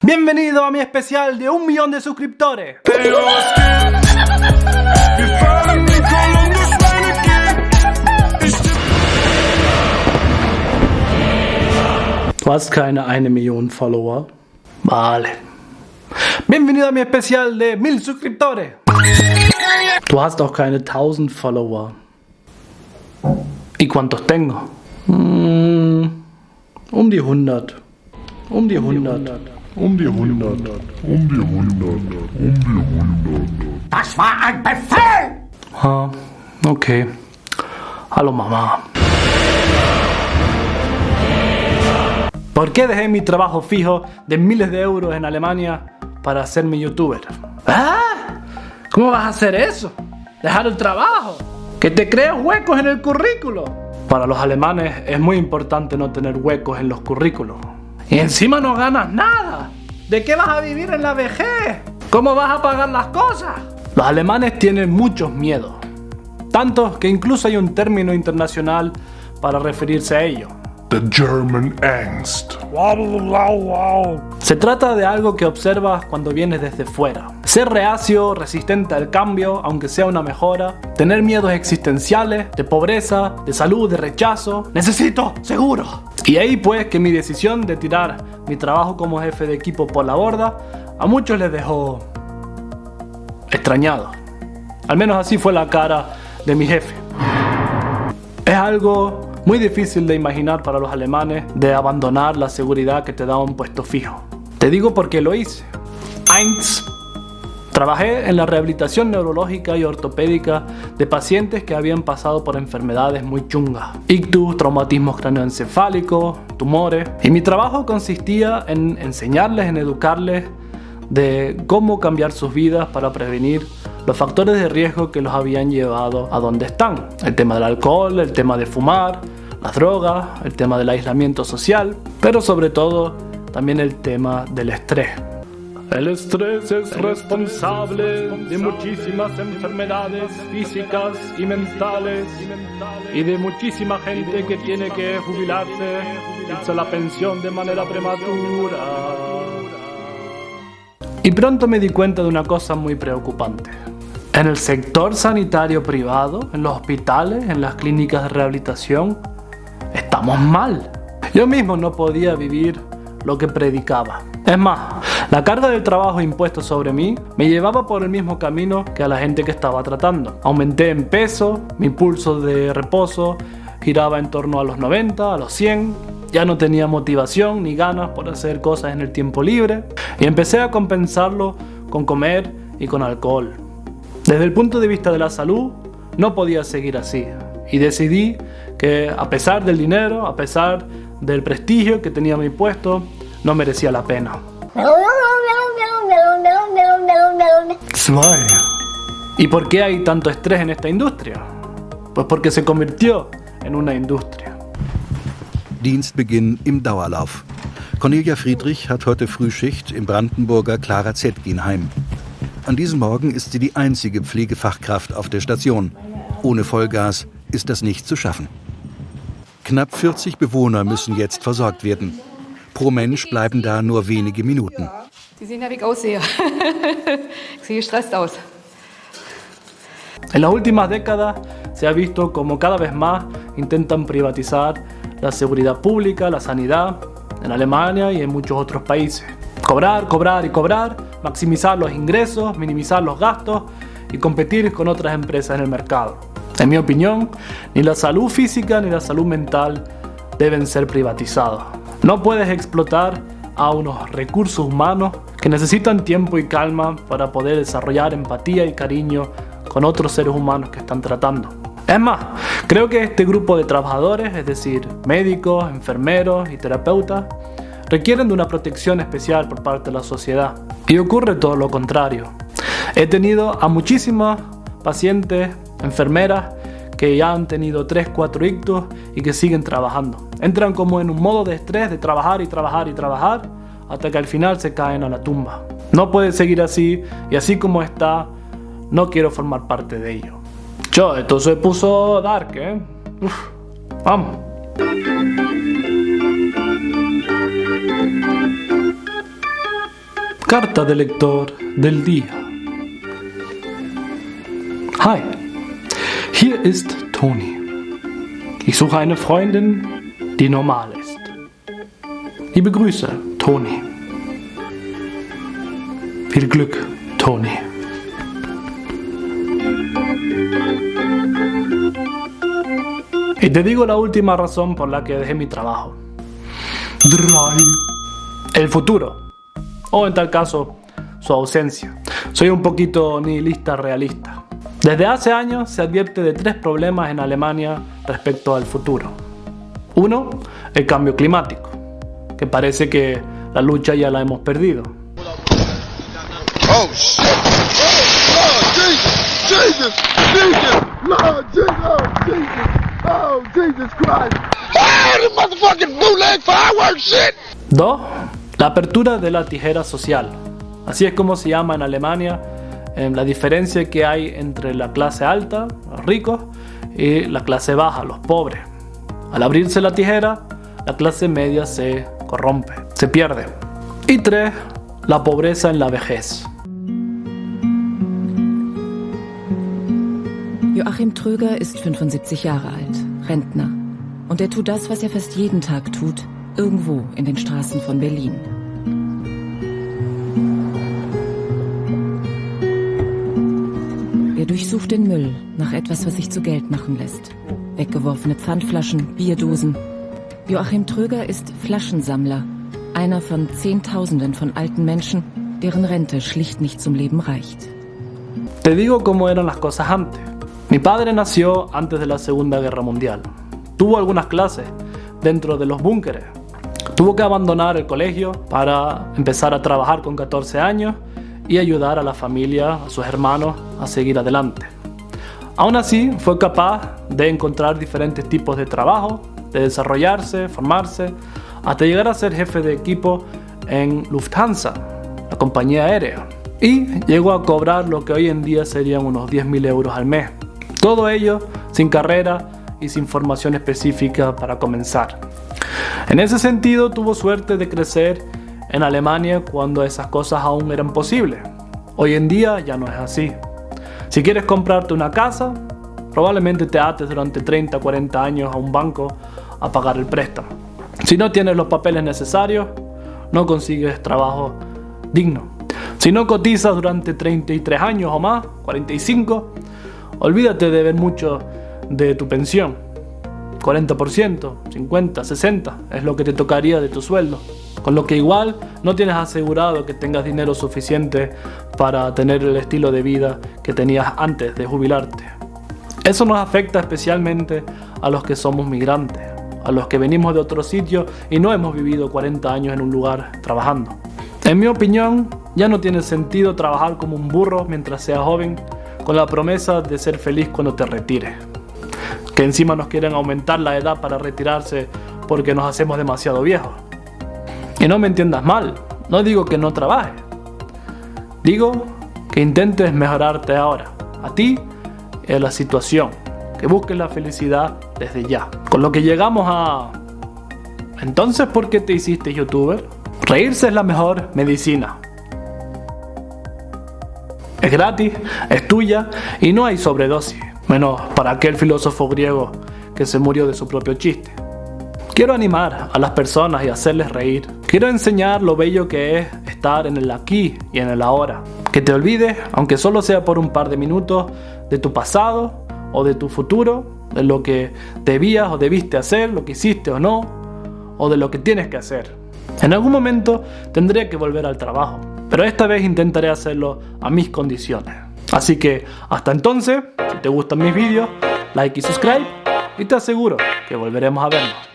Bienvenido a mi especial de 1 millón de suscriptores. Du hast keine 1 Million Follower. Vale. Bienvenido a mi especial de 1000 suscriptores. Du hast auch keine 1000 Follower. ¿Y cuántos tengo? Um die 100. Um die 100. Das war ein Befehl! Ah, okay. Hallo Mamá. ¿Por qué dejé mi trabajo fijo de miles de euros en Alemania para hacerme youtuber? ¿Ah? ¿Cómo vas a hacer eso? ¿Dejar el trabajo? ¿Que te crees huecos en el currículo? Para los alemanes es muy importante no tener huecos en los currículos. Y encima no ganas nada. ¿De qué vas a vivir en la vejez? ¿Cómo vas a pagar las cosas? Los alemanes tienen muchos miedos. Tantos que incluso hay un término internacional para referirse a ello. The German Angst. Se trata de algo que observas cuando vienes desde fuera. Ser reacio, resistente al cambio, aunque sea una mejora. Tener miedos existenciales, de pobreza, de salud, de rechazo. Necesito seguro. Y ahí pues que mi decisión de tirar mi trabajo como jefe de equipo por la borda a muchos les dejó extrañados. Al menos así fue la cara de mi jefe. Es algo muy difícil de imaginar para los alemanes de abandonar la seguridad que te da un puesto fijo. Te digo porque lo hice. Trabajé en la rehabilitación neurológica y ortopédica de pacientes que habían pasado por enfermedades muy chungas. Ictus, traumatismos craneoencefálicos, tumores. Y mi trabajo consistía en enseñarles, en educarles de cómo cambiar sus vidas para prevenir los factores de riesgo que los habían llevado a donde están. El tema del alcohol, el tema de fumar, las drogas, el tema del aislamiento social, pero sobre todo también el tema del estrés. El estrés es responsable de muchísimas enfermedades físicas y mentales y de muchísima gente que tiene que jubilarse, irse a la pensión de manera prematura. Y pronto me di cuenta de una cosa muy preocupante. En el sector sanitario privado, en los hospitales, en las clínicas de rehabilitación, estamos mal. Yo mismo no podía vivir lo que predicaba. Es más, la carga del trabajo impuesto sobre mí me llevaba por el mismo camino que a la gente que estaba tratando. Aumenté en peso, mi pulso de reposo giraba en torno a los 90, a los 100. Ya no tenía motivación ni ganas por hacer cosas en el tiempo libre y empecé a compensarlo con comer y con alcohol. Desde el punto de vista de la salud, no podía seguir así y decidí que a pesar del dinero, a pesar del prestigio que tenía mi puesto, no merecía la pena. ¿Y por qué hay tanto estrés en esta industria? Pues porque se convirtió en una industria. Dienstbeginn im Dauerlauf. Cornelia Friedrich hat heute Frühschicht im Brandenburger Clara Zetkin-Heim. An diesem Morgen ist sie die einzige Pflegefachkraft auf der Station. Ohne Vollgas ist das nicht zu schaffen. Knapp 40 Bewohner müssen jetzt versorgt werden. Pro Mensch bleiben da nur wenige Minuten. Sie sehen ja, wie ich aussehe. Ich sehe gestresst aus. En las últimas décadas se ha visto como cada vez más intentan privatizar la seguridad pública, la sanidad, en Alemania y en muchos otros países. Cobrar, cobrar y cobrar, maximizar los ingresos, minimizar los gastos y competir con otras empresas en el mercado. En mi opinión, ni la salud física ni la salud mental deben ser privatizados. No puedes explotar a unos recursos humanos que necesitan tiempo y calma para poder desarrollar empatía y cariño con otros seres humanos que están tratando. Es más, creo que este grupo de trabajadores, es decir, médicos, enfermeros y terapeutas, requieren de una protección especial por parte de la sociedad. Y ocurre todo lo contrario. He tenido a muchísimas pacientes, enfermeras, que ya han tenido 3-4 ictus y que siguen trabajando. Entran como en un modo de estrés de trabajar y trabajar y trabajar hasta que al final se caen a la tumba. No puede seguir así y así como está, no quiero formar parte de ello. Yo, esto se puso dark, ¿eh? Vamos. Carta del lector del día. Hi, hier ist Toni. Ich suche eine Freundin, die normal ist. Liebe Grüße, Toni. Viel Glück, Toni. Y te digo la última razón por la que dejé mi trabajo. El futuro. O en tal caso, su ausencia. Soy un poquito nihilista realista. Desde hace años se advierte de 3 problemas en Alemania respecto al futuro. 1. El cambio climático, que parece que la lucha ya la hemos perdido. Oh shit! Oh Jesus! Jesus! Jesus! Lord Jesus! Oh Jesus! Oh Jesus Christ! Ah, the motherfucking bootleg fireworks shit! 2. La apertura de la tijera social. Así es como se llama en Alemania la diferencia que hay entre la clase alta, los ricos, y la clase baja, los pobres. Al abrirse la tijera, la clase media se corrompe, se pierde. Y 3. La pobreza en la vejez. Joachim Tröger ist 75 Jahre alt, Rentner. Und er tut das, was er fast jeden Tag tut, irgendwo in den Straßen von Berlin. Er durchsucht den Müll nach etwas, was sich zu Geld machen lässt. Weggeworfene Pfandflaschen, Bierdosen. Joachim Tröger ist Flaschensammler, einer von Zehntausenden von alten Menschen, deren Rente schlicht nicht zum Leben reicht. Te digo cómo eran las cosas antes. Mi padre nació antes de la Segunda Guerra Mundial. Tuvo algunas clases dentro de los búnkeres. Tuvo que abandonar el colegio para empezar a trabajar con 14 años y ayudar a la familia, a sus hermanos, a seguir adelante. Aún así, fue capaz de encontrar diferentes tipos de trabajo, de desarrollarse, formarse, hasta llegar a ser jefe de equipo en Lufthansa, la compañía aérea. Y llegó a cobrar lo que hoy en día serían unos 10.000 euros al mes. Todo ello sin carrera y sin formación específica para comenzar. En ese sentido, tuvo suerte de crecer en Alemania cuando esas cosas aún eran posibles. Hoy en día ya no es así. Si quieres comprarte una casa, probablemente te ates durante 30 o 40 años a un banco a pagar el préstamo. Si no tienes los papeles necesarios, no consigues trabajo digno. Si no cotizas durante 33 años o más, 45, olvídate de ver mucho de tu pensión. 40%, 50, 60 es lo que te tocaría de tu sueldo. Con lo que igual no tienes asegurado que tengas dinero suficiente para tener el estilo de vida que tenías antes de jubilarte. Eso nos afecta especialmente a los que somos migrantes, a los que venimos de otro sitio y no hemos vivido 40 años en un lugar trabajando. En mi opinión, ya no tiene sentido trabajar como un burro mientras seas joven con la promesa de ser feliz cuando te retires. Que encima nos quieren aumentar la edad para retirarse porque nos hacemos demasiado viejos. Y no me entiendas mal, no digo que no trabajes. Digo que intentes mejorarte ahora, a ti y a la situación, que busques la felicidad desde ya. Con lo que llegamos a... Entonces, ¿por qué te hiciste youtuber? Reírse es la mejor medicina. Es gratis, es tuya y no hay sobredosis, menos para aquel filósofo griego que se murió de su propio chiste. Quiero animar a las personas y hacerles reír. Quiero enseñar lo bello que es estar en el aquí y en el ahora. Que te olvides, aunque solo sea por un par de minutos, de tu pasado o de tu futuro, de lo que debías o debiste hacer, lo que hiciste o no, o de lo que tienes que hacer. En algún momento tendré que volver al trabajo, pero esta vez intentaré hacerlo a mis condiciones. Así que hasta entonces, si te gustan mis vídeos, like y subscribe, y te aseguro que volveremos a vernos.